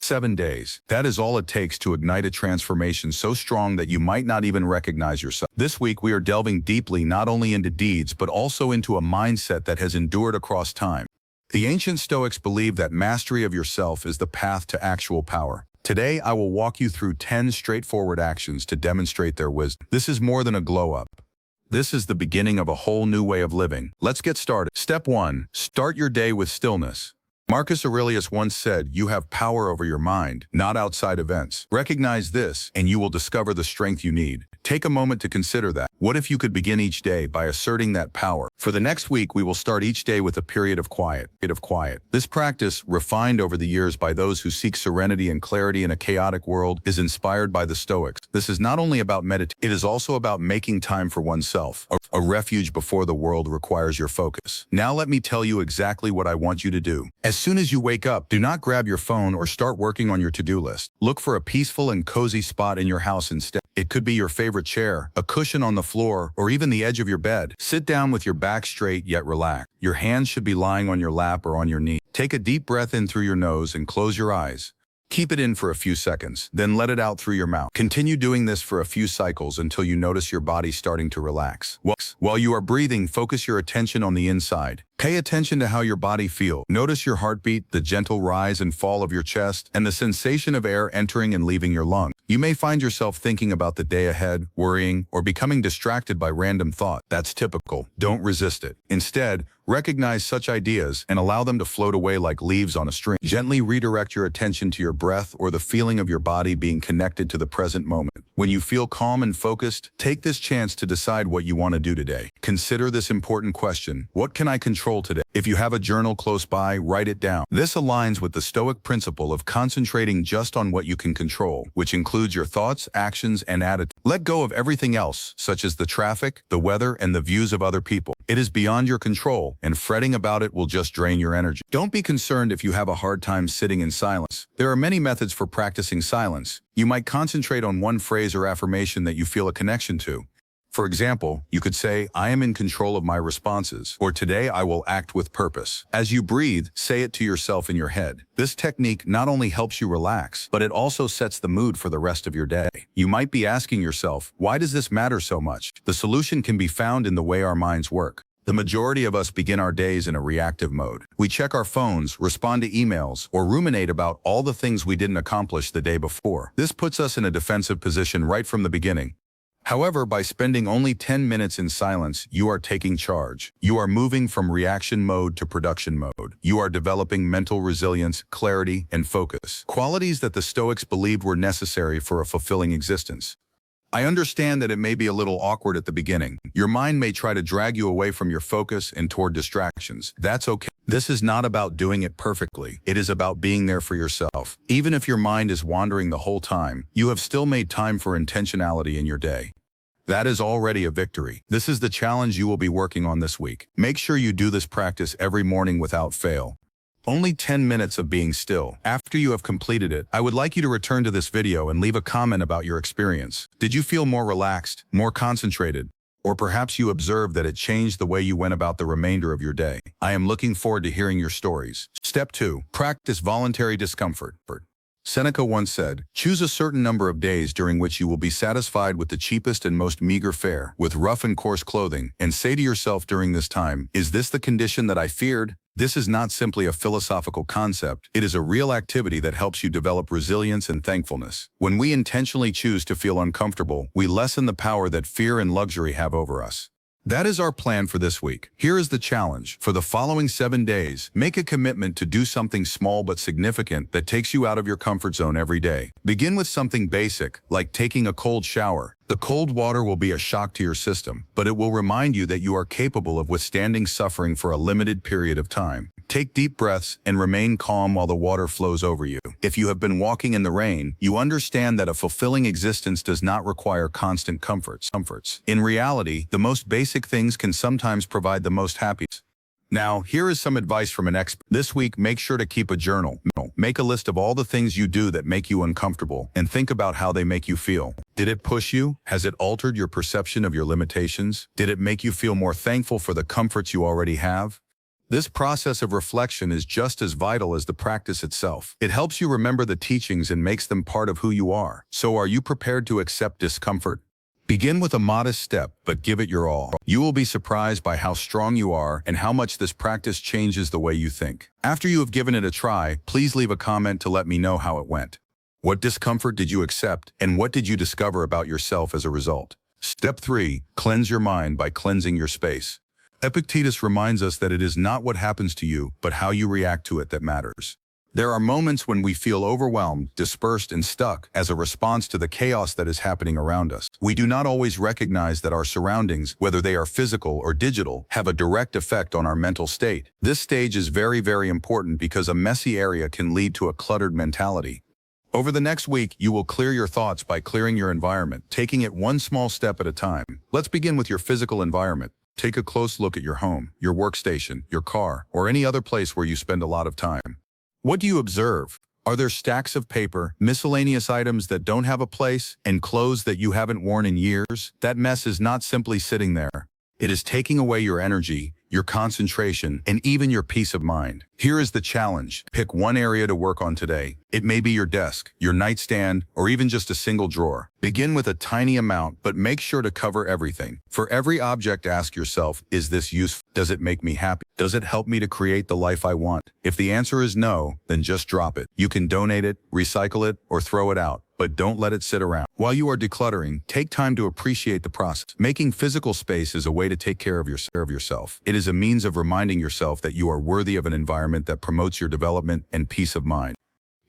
7 days. That is all it takes to ignite a transformation so strong that you might not even recognize yourself. This week we are delving deeply not only into deeds but also into a mindset that has endured across time. The ancient Stoics believed that mastery of yourself is the path to actual power. Today I will walk you through 10 straightforward actions to demonstrate their wisdom. This is more than a glow-up. This is the beginning of a whole new way of living. Let's get started. Step 1. Start your day with stillness. Marcus Aurelius once said, "You have power over your mind, not outside events." Recognize this, and you will discover the strength you need. Take a moment to consider that. What if you could begin each day by asserting that power? For the next week, we will start each day with a period of quiet. This practice, refined over the years by those who seek serenity and clarity in a chaotic world, is inspired by the Stoics. This is not only about meditation, it is also about making time for oneself, a refuge before the world requires your focus. Now let me tell you exactly what I want you to do. As soon as you wake up, do not grab your phone or start working on your to-do list. Look for a peaceful and cozy spot in your house instead. It could be your favorite chair, a cushion on the floor, or even the edge of your bed. Sit down with your back straight yet relaxed. Your hands should be lying on your lap or on your knee. Take a deep breath in through your nose and close your eyes. Keep it in for a few seconds, then let it out through your mouth. Continue doing this for a few cycles until you notice your body starting to relax. While you are breathing, focus your attention on the inside. Pay attention to how your body feels. Notice your heartbeat, the gentle rise and fall of your chest, and the sensation of air entering and leaving your lungs. You may find yourself thinking about the day ahead, worrying, or becoming distracted by random thought. That's typical. Don't resist it. Instead, recognize such ideas and allow them to float away like leaves on a string. Gently redirect your attention to your breath or the feeling of your body being connected to the present moment. When you feel calm and focused, take this chance to decide what you want to do today. Consider this important question: what can I control today? If you have a journal close by, write it down. This aligns with the Stoic principle of concentrating just on what you can control, which includes your thoughts, actions, and attitude. Let go of everything else, such as the traffic, the weather, and the views of other people. It is beyond your control, and fretting about it will just drain your energy. Don't be concerned if you have a hard time sitting in silence. There are many methods for practicing silence. You might concentrate on one phrase or affirmation that you feel a connection to. For example, you could say, "I am in control of my responses," or "Today I will act with purpose." As you breathe, say it to yourself in your head. This technique not only helps you relax, but it also sets the mood for the rest of your day. You might be asking yourself, why does this matter so much? The solution can be found in the way our minds work. The majority of us begin our days in a reactive mode. We check our phones, respond to emails, or ruminate about all the things we didn't accomplish the day before. This puts us in a defensive position right from the beginning. However, by spending only 10 minutes in silence, you are taking charge. You are moving from reaction mode to production mode. You are developing mental resilience, clarity, and focus, qualities that the Stoics believed were necessary for a fulfilling existence. I understand that it may be a little awkward at the beginning. Your mind may try to drag you away from your focus and toward distractions. That's okay. This is not about doing it perfectly. It is about being there for yourself. Even if your mind is wandering the whole time, you have still made time for intentionality in your day. That is already a victory. This is the challenge you will be working on this week. Make sure you do this practice every morning without fail. Only 10 minutes of being still. After you have completed it, I would like you to return to this video and leave a comment about your experience. Did you feel more relaxed, more concentrated? Or perhaps you observed that it changed the way you went about the remainder of your day? I am looking forward to hearing your stories. Step 2. Practice voluntary discomfort. Seneca once said, "Choose a certain number of days during which you will be satisfied with the cheapest and most meager fare, with rough and coarse clothing, and say to yourself during this time, 'Is this the condition that I feared?'" This is not simply a philosophical concept. It is a real activity that helps you develop resilience and thankfulness. When we intentionally choose to feel uncomfortable, we lessen the power that fear and luxury have over us. That is our plan for this week. Here is the challenge. For the following 7 days, make a commitment to do something small but significant that takes you out of your comfort zone every day. Begin with something basic, like taking a cold shower. The cold water will be a shock to your system, but it will remind you that you are capable of withstanding suffering for a limited period of time. Take deep breaths and remain calm while the water flows over you. If you have been walking in the rain, you understand that a fulfilling existence does not require constant comforts. In reality, the most basic things can sometimes provide the most happiness. Now, here is some advice from an expert. This week, make sure to keep a journal. Make a list of all the things you do that make you uncomfortable, and think about how they make you feel. Did it push you? Has it altered your perception of your limitations? Did it make you feel more thankful for the comforts you already have? This process of reflection is just as vital as the practice itself. It helps you remember the teachings and makes them part of who you are. So are you prepared to accept discomfort? Begin with a modest step, but give it your all. You will be surprised by how strong you are and how much this practice changes the way you think. After you have given it a try, please leave a comment to let me know how it went. What discomfort did you accept, and what did you discover about yourself as a result? Step 3. Cleanse your mind by cleansing your space. Epictetus reminds us that it is not what happens to you, but how you react to it that matters. There are moments when we feel overwhelmed, dispersed, and stuck as a response to the chaos that is happening around us. We do not always recognize that our surroundings, whether they are physical or digital, have a direct effect on our mental state. This stage is very, very important because a messy area can lead to a cluttered mentality. Over the next week, you will clear your thoughts by clearing your environment, taking it one small step at a time. Let's begin with your physical environment. Take a close look at your home, your workstation, your car, or any other place where you spend a lot of time. What do you observe? Are there stacks of paper, miscellaneous items that don't have a place, and clothes that you haven't worn in years? That mess is not simply sitting there. It is taking away your energy, your concentration, and even your peace of mind. Here is the challenge. Pick one area to work on today. It may be your desk, your nightstand, or even just a single drawer. Begin with a tiny amount, but make sure to cover everything. For every object, ask yourself, is this useful? Does it make me happy? Does it help me to create the life I want? If the answer is no, then just drop it. You can donate it, recycle it, or throw it out, but don't let it sit around. While you are decluttering, take time to appreciate the process. Making physical space is a way to take care of yourself. It is a means of reminding yourself that you are worthy of an environment that promotes your development and peace of mind.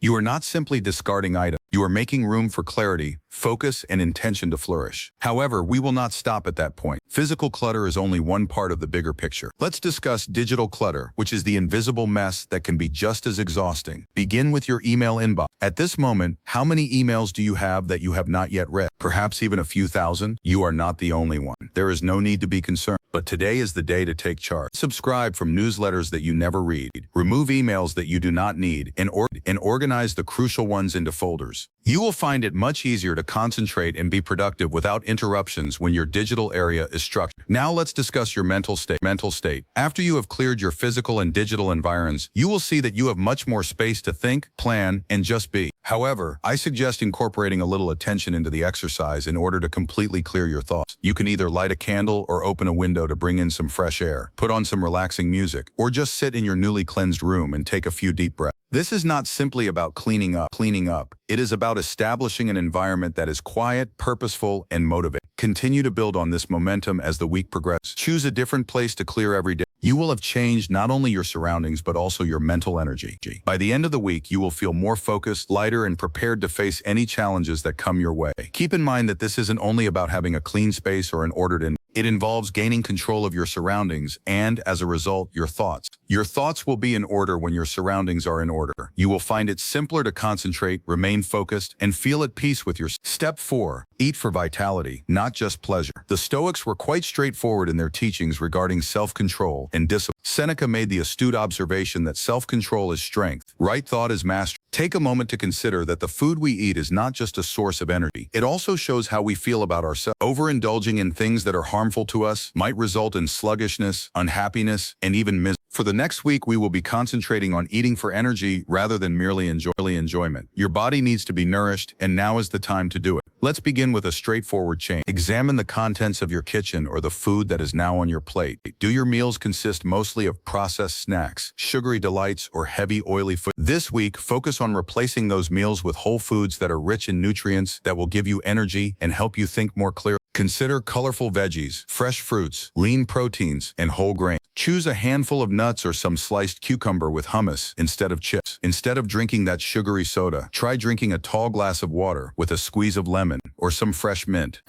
You are not simply discarding items. You are making room for clarity, focus, and intention to flourish. However, we will not stop at that point. Physical clutter is only one part of the bigger picture. Let's discuss digital clutter, which is the invisible mess that can be just as exhausting. Begin with your email inbox. At this moment, how many emails do you have that you have not yet read? Perhaps even a few thousand? You are not the only one. There is no need to be concerned. But today is the day to take charge. Subscribe from newsletters that you never read. Remove emails that you do not need, and organize the crucial ones into folders. You will find it much easier to concentrate and be productive without interruptions when your digital area is structured. Now let's discuss your mental state. After you have cleared your physical and digital environs, you will see that you have much more space to think, plan, and just be. However, I suggest incorporating a little attention into the exercise in order to completely clear your thoughts. You can either light a candle or open a window to bring in some fresh air, put on some relaxing music, or just sit in your newly cleansed room and take a few deep breaths. This is not simply about cleaning up. It is about establishing an environment that is quiet, purposeful, and motivating. Continue to build on this momentum as the week progresses. Choose a different place to clear every day. You will have changed not only your surroundings, but also your mental energy. By the end of the week, you will feel more focused, lighter, and prepared to face any challenges that come your way. Keep in mind that this isn't only about having a clean space or an ordered environment. It involves gaining control of your surroundings and, as a result, your thoughts. Your thoughts will be in order when your surroundings are in order. You will find it simpler to concentrate, remain focused, and feel at peace with yourself. Step 4. Eat for vitality, not just pleasure. The Stoics were quite straightforward in their teachings regarding self-control and discipline. Seneca made the astute observation that self-control is strength, right thought is mastery. Take a moment to consider that the food we eat is not just a source of energy. It also shows how we feel about ourselves. Overindulging in things that are harmful to us might result in sluggishness, unhappiness, and even misery. For the next week, we will be concentrating on eating for energy rather than merely enjoyment. Your body needs to be nourished, and now is the time to do it. Let's begin with a straightforward change. Examine the contents of your kitchen or the food that is now on your plate. Do your meals consist mostly of processed snacks, sugary delights, or heavy, oily food? This week, focus on replacing those meals with whole foods that are rich in nutrients that will give you energy and help you think more clearly. Consider colorful veggies, fresh fruits, lean proteins, and whole grains. Choose a handful of nuts or some sliced cucumber with hummus instead of chips. Instead of drinking that sugary soda, try drinking a tall glass of water with a squeeze of lemon or some fresh mint.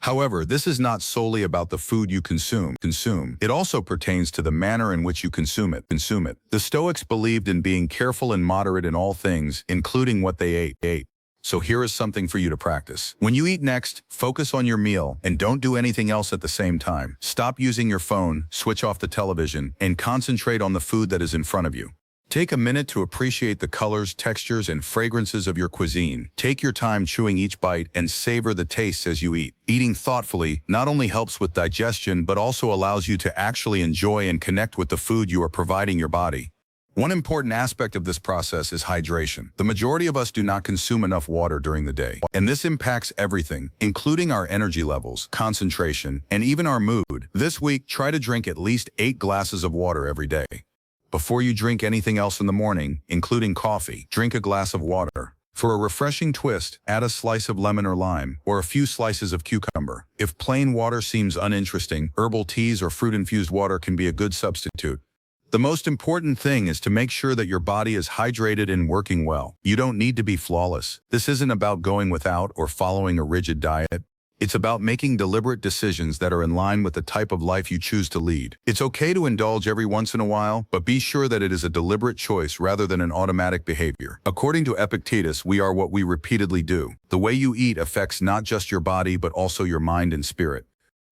However, this is not solely about the food you consume. It also pertains to the manner in which you consume it. The Stoics believed in being careful and moderate in all things, including what they ate. So here is something for you to practice. When you eat next, focus on your meal and don't do anything else at the same time. Stop using your phone, switch off the television, and concentrate on the food that is in front of you. Take a minute to appreciate the colors, textures, and fragrances of your cuisine. Take your time chewing each bite and savor the tastes as you eat. Eating thoughtfully not only helps with digestion but also allows you to actually enjoy and connect with the food you are providing your body. One important aspect of this process is hydration. The majority of us do not consume enough water during the day, and this impacts everything, including our energy levels, concentration, and even our mood. This week, try to drink at least 8 glasses of water every day. Before you drink anything else in the morning, including coffee, drink a glass of water. For a refreshing twist, add a slice of lemon or lime, or a few slices of cucumber. If plain water seems uninteresting, herbal teas or fruit-infused water can be a good substitute. The most important thing is to make sure that your body is hydrated and working well. You don't need to be flawless. This isn't about going without or following a rigid diet. It's about making deliberate decisions that are in line with the type of life you choose to lead. It's okay to indulge every once in a while, but be sure that it is a deliberate choice rather than an automatic behavior. According to Epictetus, we are what we repeatedly do. The way you eat affects not just your body, but also your mind and spirit.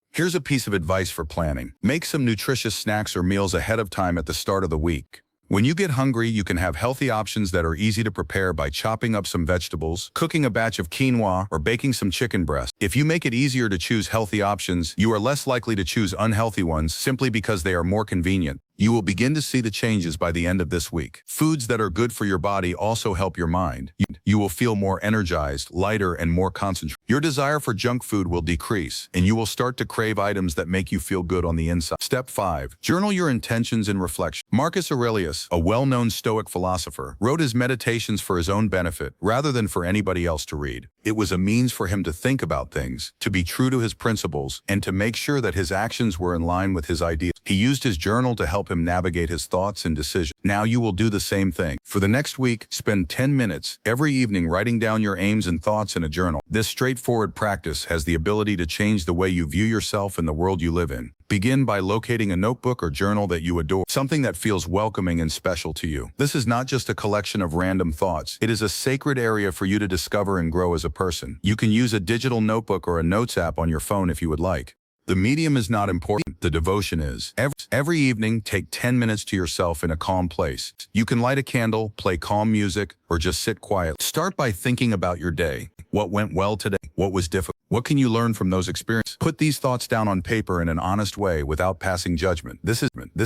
Here's a piece of advice for planning. Make some nutritious snacks or meals ahead of time at the start of the week. When you get hungry, you can have healthy options that are easy to prepare by chopping up some vegetables, cooking a batch of quinoa, or baking some chicken breast. If you make it easier to choose healthy options, you are less likely to choose unhealthy ones simply because they are more convenient. You will begin to see the changes by the end of this week. Foods that are good for your body also help your mind. You will feel more energized, lighter, and more concentrated. Your desire for junk food will decrease, and you will start to crave items that make you feel good on the inside. Step 5. Journal your intentions and reflection. Marcus Aurelius, a well-known Stoic philosopher, wrote his meditations for his own benefit rather than for anybody else to read. It was a means for him to think about things, to be true to his principles, and to make sure that his actions were in line with his ideas. He used his journal to help him navigate his thoughts and decisions. Now you will do the same thing. For the next week, spend 10 minutes every evening writing down your aims and thoughts in a journal. This straightforward practice has the ability to change the way you view yourself and the world you live in. Begin by locating a notebook or journal that you adore, something that feels welcoming and special to you. This is not just a collection of random thoughts. It is a sacred area for you to discover and grow as a person. You can use a digital notebook or a notes app on your phone if you would like. The medium is not important, the devotion is. Every evening, take 10 minutes to yourself in a calm place. You can light a candle, play calm music, or just sit quiet. Start by thinking about your day. What went well today? What was difficult? What can you learn from those experiences? Put these thoughts down on paper in an honest way without passing judgment. This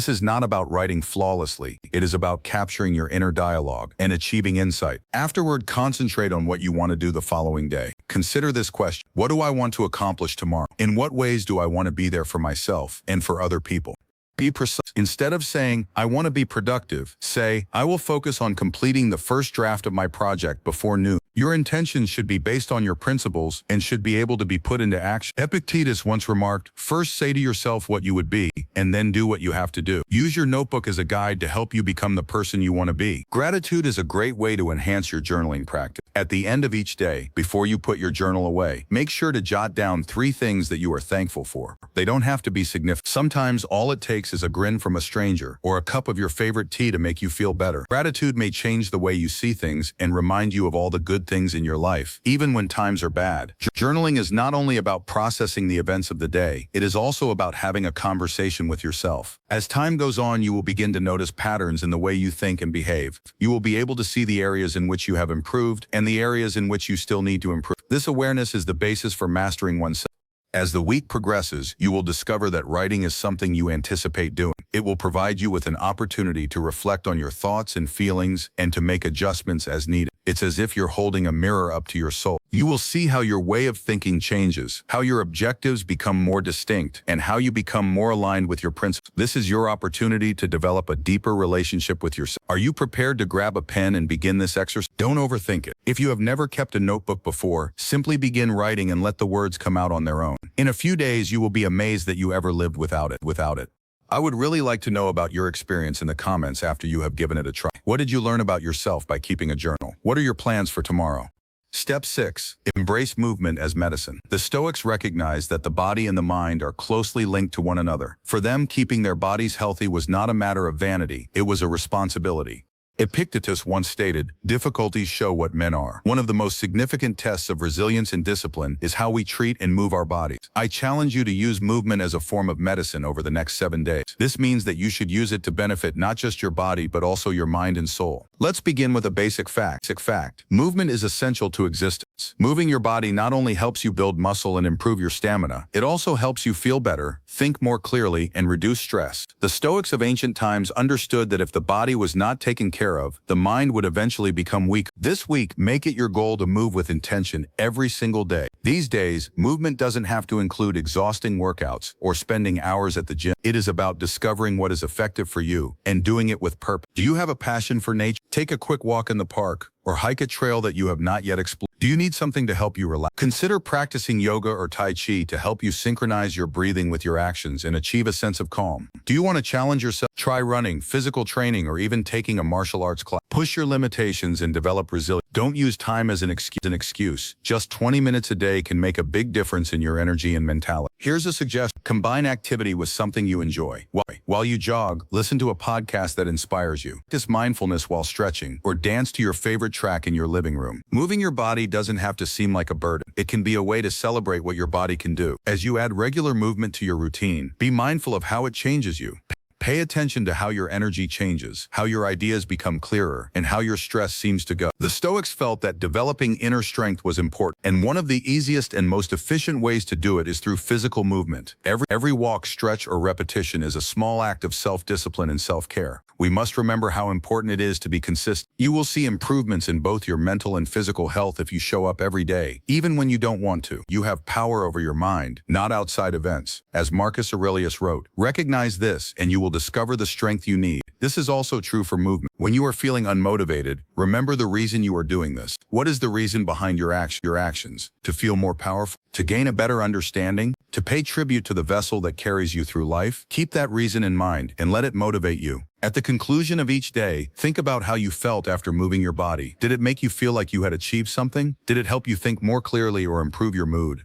is not about writing flawlessly. It is about capturing your inner dialogue and achieving insight. Afterward, concentrate on what you want to do the following day. Consider this question: what do I want to accomplish tomorrow? In what ways do I want to be there for myself and for other people? Be precise. Instead of saying, I want to be productive, say, I will focus on completing the first draft of my project before noon. Your intentions should be based on your principles and should be able to be put into action. Epictetus once remarked, first say to yourself what you would be, and then do what you have to do. Use your notebook as a guide to help you become the person you want to be. Gratitude is a great way to enhance your journaling practice. At the end of each day, before you put your journal away, make sure to jot down 3 things that you are thankful for. They don't have to be significant. Sometimes all it takes is a grin from a stranger or a cup of your favorite tea to make you feel better. Gratitude may change the way you see things and remind you of all the good things in your life, even when times are bad. Journaling is not only about processing the events of the day, it is also about having a conversation with yourself. As time goes on, you will begin to notice patterns in the way you think and behave. You will be able to see the areas in which you have improved and the areas in which you still need to improve. This awareness is the basis for mastering oneself. As the week progresses, you will discover that writing is something you anticipate doing. It will provide you with an opportunity to reflect on your thoughts and feelings and to make adjustments as needed. It's as if you're holding a mirror up to your soul. You will see how your way of thinking changes, how your objectives become more distinct, and how you become more aligned with your principles. This is your opportunity to develop a deeper relationship with yourself. Are you prepared to grab a pen and begin this exercise? Don't overthink it. If you have never kept a notebook before, simply begin writing and let the words come out on their own. In a few days, you will be amazed that you ever lived without it. I would really like to know about your experience in the comments after you have given it a try. What did you learn about yourself by keeping a journal? What are your plans for tomorrow? Step 6. Embrace movement as medicine. The Stoics recognized that the body and the mind are closely linked to one another. For them, keeping their bodies healthy was not a matter of vanity, it was a responsibility. Epictetus once stated, "Difficulties show what men are." One of the most significant tests of resilience and discipline is how we treat and move our bodies. I challenge you to use movement as a form of medicine over the next 7 days. This means that you should use it to benefit not just your body but also your mind and soul. Let's begin with a basic fact. Movement is essential to existence. Moving your body not only helps you build muscle and improve your stamina, it also helps you feel better, think more clearly, and reduce stress. The Stoics of ancient times understood that if the body was not taken care of, the mind would eventually become weak. This week, make it your goal to move with intention every single day. These days, movement doesn't have to include exhausting workouts or spending hours at the gym. It is about discovering what is effective for you and doing it with purpose. Do you have a passion for nature? Take a quick walk in the park or hike a trail that you have not yet explored. Do you need something to help you relax? Consider practicing yoga or Tai Chi to help you synchronize your breathing with your actions and achieve a sense of calm. Do you want to challenge yourself? Try running, physical training, or even taking a martial arts class. Push your limitations and develop resilience. Don't use time as an excuse. Just 20 minutes a day can make a big difference in your energy and mentality. Here's a suggestion. Combine activity with something you enjoy. While you jog, listen to a podcast that inspires you. Practice mindfulness while stretching, or dance to your favorite track in your living room. Moving your body doesn't have to seem like a burden. It can be a way to celebrate what your body can do. As you add regular movement to your routine, be mindful of how it changes you. Pay attention to how your energy changes, how your ideas become clearer, and how your stress seems to go. The Stoics felt that developing inner strength was important, and one of the easiest and most efficient ways to do it is through physical movement. Every walk, stretch, or repetition is a small act of self-discipline and self-care. We must remember how important it is to be consistent. You will see improvements in both your mental and physical health if you show up every day, even when you don't want to. You have power over your mind, not outside events. As Marcus Aurelius wrote, "Recognize this, and you will discover the strength you need." This is also true for movement. When you are feeling unmotivated, remember the reason you are doing this. What is the reason behind your actions? To feel more powerful? To gain a better understanding? To pay tribute to the vessel that carries you through life? Keep that reason in mind and let it motivate you. At the conclusion of each day, think about how you felt after moving your body. Did it make you feel like you had achieved something? Did it help you think more clearly or improve your mood?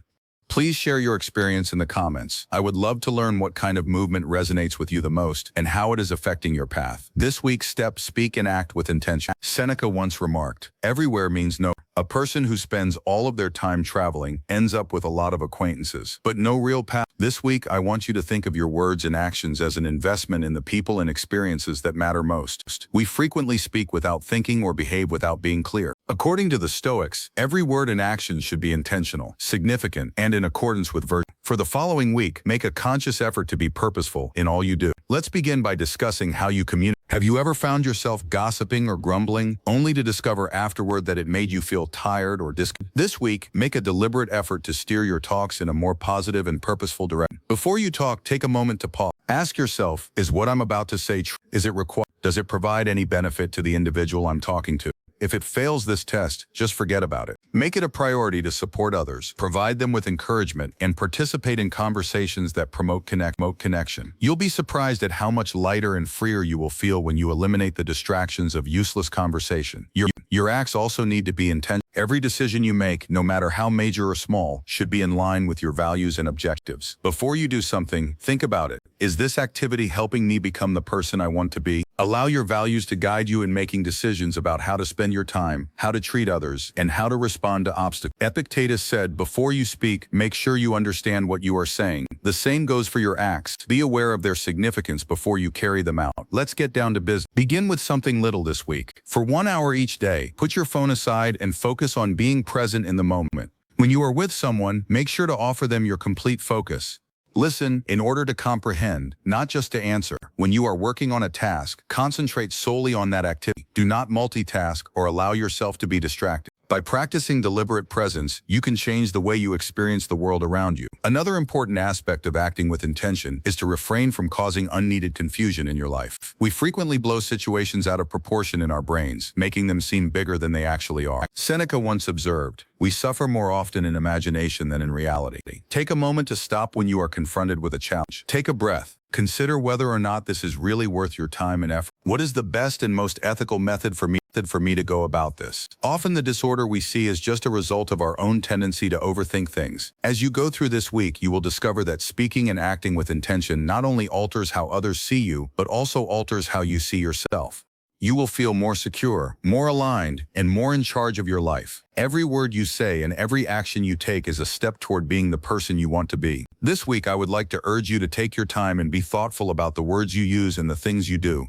Please share your experience in the comments. I would love to learn what kind of movement resonates with you the most and how it is affecting your path. This week's step: speak and act with intention. Seneca once remarked, "Everywhere means no. A person who spends all of their time traveling ends up with a lot of acquaintances, but no real path." This week, I want you to think of your words and actions as an investment in the people and experiences that matter most. We frequently speak without thinking or behave without being clear. According to the Stoics, every word and action should be intentional, significant, and in accordance with virtue. For the following week, make a conscious effort to be purposeful in all you do. Let's begin by discussing how you communicate. Have you ever found yourself gossiping or grumbling, only to discover afterward that it made you feel tired or disconnected? This week, make a deliberate effort to steer your talks in a more positive and purposeful direction. Before you talk, take a moment to pause. Ask yourself, is what I'm about to say true? Is it required? Does it provide any benefit to the individual I'm talking to? If it fails this test, just forget about it. Make it a priority to support others, provide them with encouragement, and participate in conversations that promote connection. You'll be surprised at how much lighter and freer you will feel when you eliminate the distractions of useless conversation. Your acts also need to be intentional. Every decision you make, no matter how major or small, should be in line with your values and objectives. Before you do something, think about it. Is this activity helping me become the person I want to be? Allow your values to guide you in making decisions about how to spend your time, how to treat others, and how to respond to obstacles. Epictetus said, "Before you speak, make sure you understand what you are saying." The same goes for your acts. Be aware of their significance before you carry them out. Let's get down to business. Begin with something little this week. For 1 hour each day, put your phone aside and focus on being present in the moment. When you are with someone, make sure to offer them your complete focus. Listen in order to comprehend, not just to answer. When you are working on a task, concentrate solely on that activity. Do not multitask or allow yourself to be distracted. By practicing deliberate presence, you can change the way you experience the world around you. Another important aspect of acting with intention is to refrain from causing unneeded confusion in your life. We frequently blow situations out of proportion in our brains, making them seem bigger than they actually are. Seneca once observed, "We suffer more often in imagination than in reality." Take a moment to stop when you are confronted with a challenge. Take a breath. Consider whether or not this is really worth your time and effort. What is the best and most ethical method for me to go about this? Often the disorder we see is just a result of our own tendency to overthink things. As you go through this week, you will discover that speaking and acting with intention not only alters how others see you, but also alters how you see yourself. You will feel more secure, more aligned, and more in charge of your life. Every word you say and every action you take is a step toward being the person you want to be. This week, I would like to urge you to take your time and be thoughtful about the words you use and the things you do.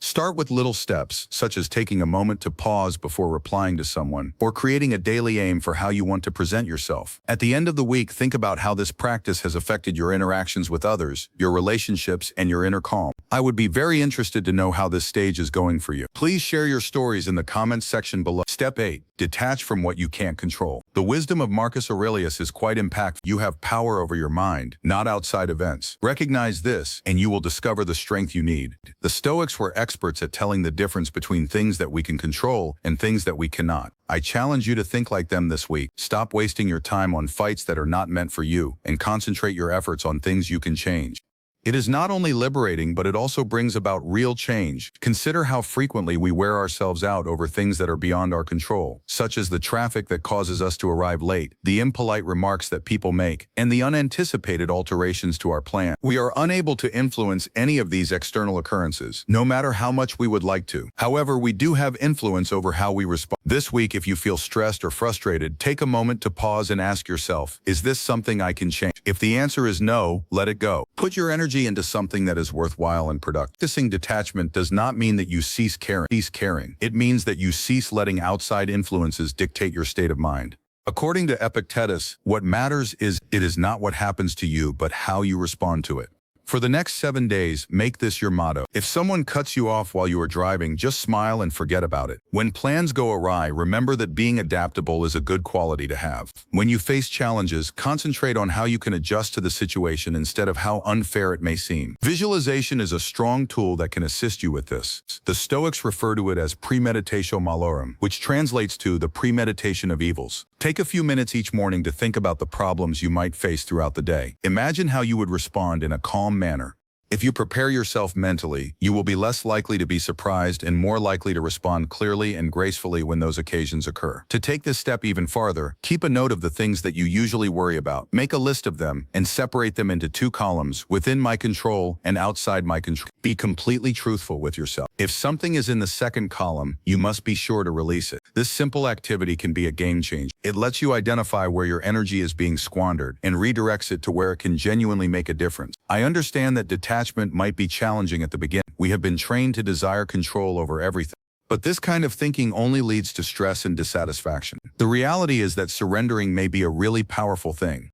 Start with little steps, such as taking a moment to pause before replying to someone, or creating a daily aim for how you want to present yourself. At the end of the week, think about how this practice has affected your interactions with others, your relationships, and your inner calm. I would be very interested to know how this stage is going for you. Please share your stories in the comments section below. Step 8. Detach from what you can't control. The wisdom of Marcus Aurelius is quite impactful. You have power over your mind, not outside events. Recognize this, and you will discover the strength you need. The Stoics were experts at telling the difference between things that we can control and things that we cannot. I challenge you to think like them this week. Stop wasting your time on fights that are not meant for you, and concentrate your efforts on things you can change. It is not only liberating, but it also brings about real change. Consider how frequently we wear ourselves out over things that are beyond our control, such as the traffic that causes us to arrive late, the impolite remarks that people make, and the unanticipated alterations to our plan. We are unable to influence any of these external occurrences, no matter how much we would like to. However, we do have influence over how we respond. This week, if you feel stressed or frustrated, take a moment to pause and ask yourself, is this something I can change? If the answer is no, let it go. Put your energy into something that is worthwhile and productive. Practicing detachment does not mean that you cease caring. It means that you cease letting outside influences dictate your state of mind. According to Epictetus, what matters is it is not what happens to you, but how you respond to it. For the next 7 days, make this your motto. If someone cuts you off while you are driving, just smile and forget about it. When plans go awry, remember that being adaptable is a good quality to have. When you face challenges, concentrate on how you can adjust to the situation instead of how unfair it may seem. Visualization is a strong tool that can assist you with this. The Stoics refer to it as premeditatio malorum, which translates to the premeditation of evils. Take a few minutes each morning to think about the problems you might face throughout the day. Imagine how you would respond in a calm manner. If you prepare yourself mentally, you will be less likely to be surprised and more likely to respond clearly and gracefully when those occasions occur. To take this step even farther, keep a note of the things that you usually worry about. Make a list of them and separate them into 2 columns, within my control and outside my control. Be completely truthful with yourself. If something is in the second column, you must be sure to release it. This simple activity can be a game changer. It lets you identify where your energy is being squandered and redirects it to where it can genuinely make a difference. I understand that detachment might be challenging at the beginning. We have been trained to desire control over everything. But this kind of thinking only leads to stress and dissatisfaction. The reality is that surrendering may be a really powerful thing.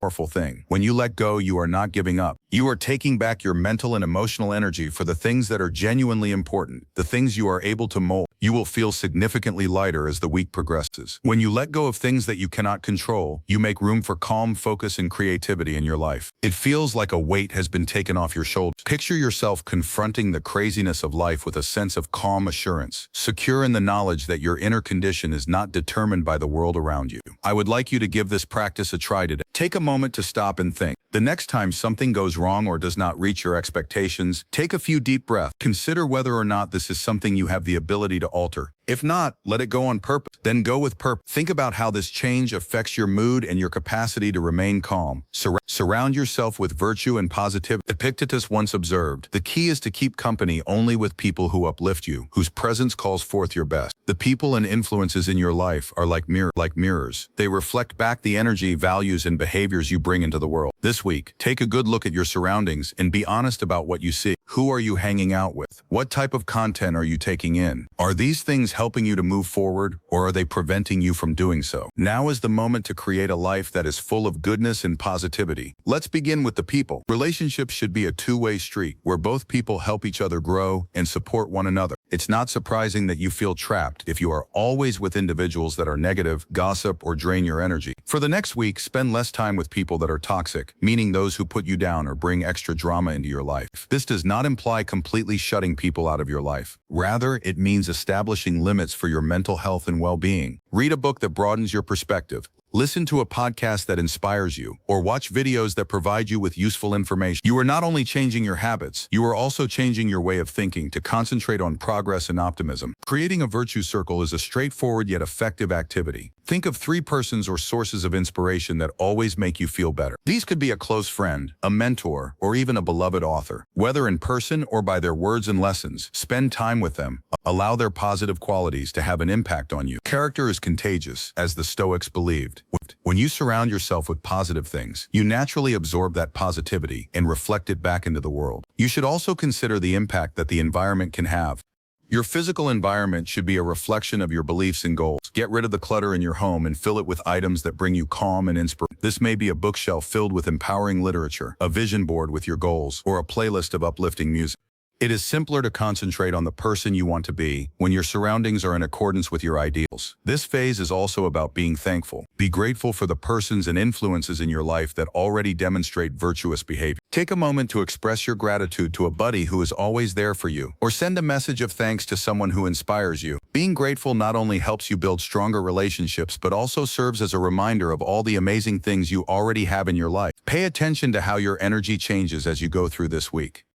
When you let go, you are not giving up. You are taking back your mental and emotional energy for the things that are genuinely important, the things you are able to mold. You will feel significantly lighter as the week progresses. When you let go of things that you cannot control, you make room for calm, focus, and creativity in your life. It feels like a weight has been taken off your shoulders. Picture yourself confronting the craziness of life with a sense of calm assurance, secure in the knowledge that your inner condition is not determined by the world around you. I would like you to give this practice a try today. Take a moment to stop and think. The next time something goes wrong or does not reach your expectations, take a few deep breaths. Consider whether or not this is something you have the ability to alter. If not, let it go on purpose. Then go with purpose. Think about how this change affects your mood and your capacity to remain calm. Surround yourself with virtue and positivity. Epictetus once observed, the key is to keep company only with people who uplift you, whose presence calls forth your best. The people and influences in your life are like mirrors. They reflect back the energy, values, and behaviors you bring into the world. This week, take a good look at your surroundings and be honest about what you see. Who are you hanging out with? What type of content are you taking in? Are these things helping you to move forward, or are they preventing you from doing so? Now is the moment to create a life that is full of goodness and positivity. Let's begin with the people. Relationships should be a two-way street where both people help each other grow and support one another. It's not surprising that you feel trapped if you are always with individuals that are negative, gossip, or drain your energy. For the next week, spend less time with people that are toxic, meaning those who put you down or bring extra drama into your life. This does not imply completely shutting people out of your life. Rather, it means establishing limits for your mental health and well-being. Read a book that broadens your perspective. listen to a podcast that inspires you, or watch videos that provide you with useful information. You are not only changing your habits, you are also changing your way of thinking to concentrate on progress and optimism. Creating a virtue circle is a straightforward yet effective activity. Think of 3 persons or sources of inspiration that always make you feel better. These could be a close friend, a mentor, or even a beloved author. Whether in person or by their words and lessons, spend time with them. Allow their positive qualities to have an impact on you. Character is contagious, as the Stoics believed. When you surround yourself with positive things, you naturally absorb that positivity and reflect it back into the world. You should also consider the impact that the environment can have. Your physical environment should be a reflection of your beliefs and goals. Get rid of the clutter in your home and fill it with items that bring you calm and inspiration. This may be a bookshelf filled with empowering literature, a vision board with your goals, or a playlist of uplifting music. It is simpler to concentrate on the person you want to be when your surroundings are in accordance with your ideals. This phase is also about being thankful. Be grateful for the persons and influences in your life that already demonstrate virtuous behavior. Take a moment to express your gratitude to a buddy who is always there for you, or send a message of thanks to someone who inspires you. Being grateful not only helps you build stronger relationships, but also serves as a reminder of all the amazing things you already have in your life. Pay attention to how your energy changes as you go through this week.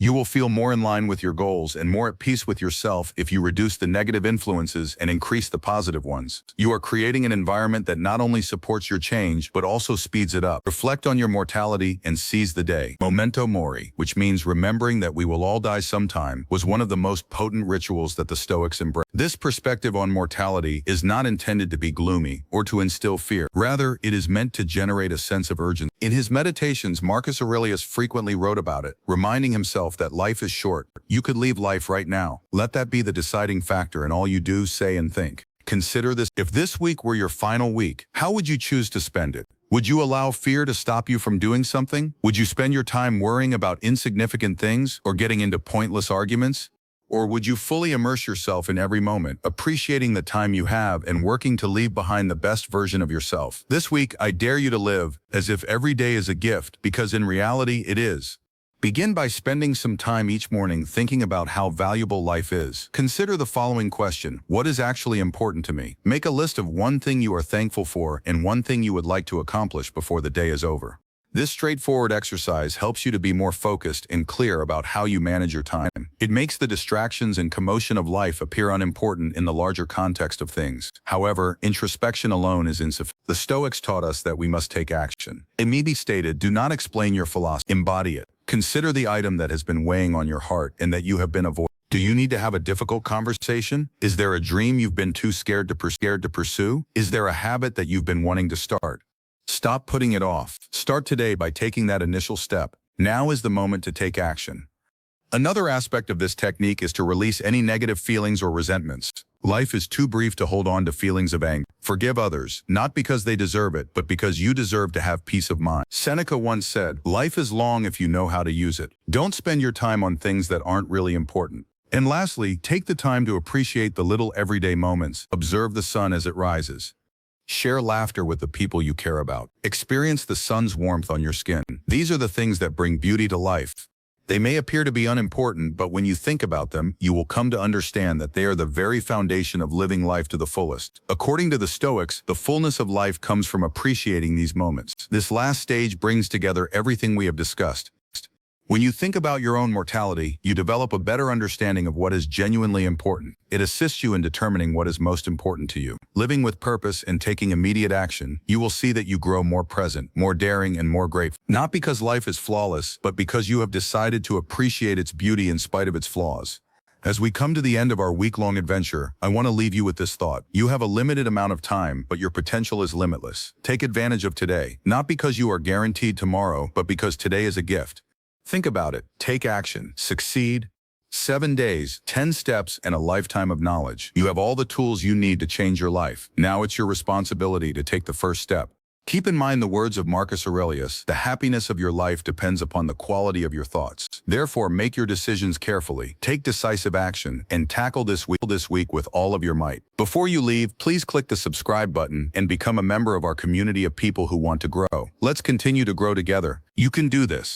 You will feel more in line with your goals and more at peace with yourself if you reduce the negative influences and increase the positive ones. You are creating an environment that not only supports your change, but also speeds it up. Reflect on your mortality and seize the day. Memento mori, which means remembering that we will all die sometime, was one of the most potent rituals that the Stoics embraced. This perspective on mortality is not intended to be gloomy or to instill fear. Rather, it is meant to generate a sense of urgency. In his meditations, Marcus Aurelius frequently wrote about it, reminding himself that life is short. You could leave life right now. Let that be the deciding factor in all you do, say, and think. Consider this. If this week were your final week, how would you choose to spend it? Would you allow fear to stop you from doing something? Would you spend your time worrying about insignificant things or getting into pointless arguments? Or would you fully immerse yourself in every moment, appreciating the time you have and working to leave behind the best version of yourself? This week, I dare you to live as if every day is a gift, because in reality, it is. Begin by spending some time each morning thinking about how valuable life is. Consider the following question: what is actually important to me? Make a list of one thing you are thankful for and one thing you would like to accomplish before the day is over. This straightforward exercise helps you to be more focused and clear about how you manage your time. It makes the distractions and commotion of life appear unimportant in the larger context of things. However, introspection alone is insufficient. The Stoics taught us that we must take action. It may be stated, do not explain your philosophy, embody it. Consider the item that has been weighing on your heart and that you have been avoiding. Do you need to have a difficult conversation? Is there a dream you've been too scared to pursue? Is there a habit that you've been wanting to start? Stop putting it off. Start today by taking that initial step. Now is the moment to take action. Another aspect of this technique is to release any negative feelings or resentments. Life is too brief to hold on to feelings of anger. Forgive others, not because they deserve it, but because you deserve to have peace of mind. Seneca once said, "Life is long if you know how to use it." Don't spend your time on things that aren't really important. And lastly, take the time to appreciate the little everyday moments. Observe the sun as it rises. Share laughter with the people you care about. Experience the sun's warmth on your skin. These are the things that bring beauty to life. They may appear to be unimportant, but when you think about them, you will come to understand that they are the very foundation of living life to the fullest. According to the Stoics, the fullness of life comes from appreciating these moments. This last stage brings together everything we have discussed. When you think about your own mortality, you develop a better understanding of what is genuinely important. It assists you in determining what is most important to you. Living with purpose and taking immediate action, you will see that you grow more present, more daring, and more grateful. Not because life is flawless, but because you have decided to appreciate its beauty in spite of its flaws. As we come to the end of our week-long adventure, I want to leave you with this thought. You have a limited amount of time, but your potential is limitless. Take advantage of today, not because you are guaranteed tomorrow, but because today is a gift. Think about it. Take action. Succeed. 7 days, 10 steps, and a lifetime of knowledge. You have all the tools you need to change your life. Now it's your responsibility to take the first step. Keep in mind the words of Marcus Aurelius: the happiness of your life depends upon the quality of your thoughts. Therefore, make your decisions carefully, take decisive action, and tackle this week with all of your might. Before you leave, please click the subscribe button and become a member of our community of people who want to grow. Let's continue to grow together. You can do this.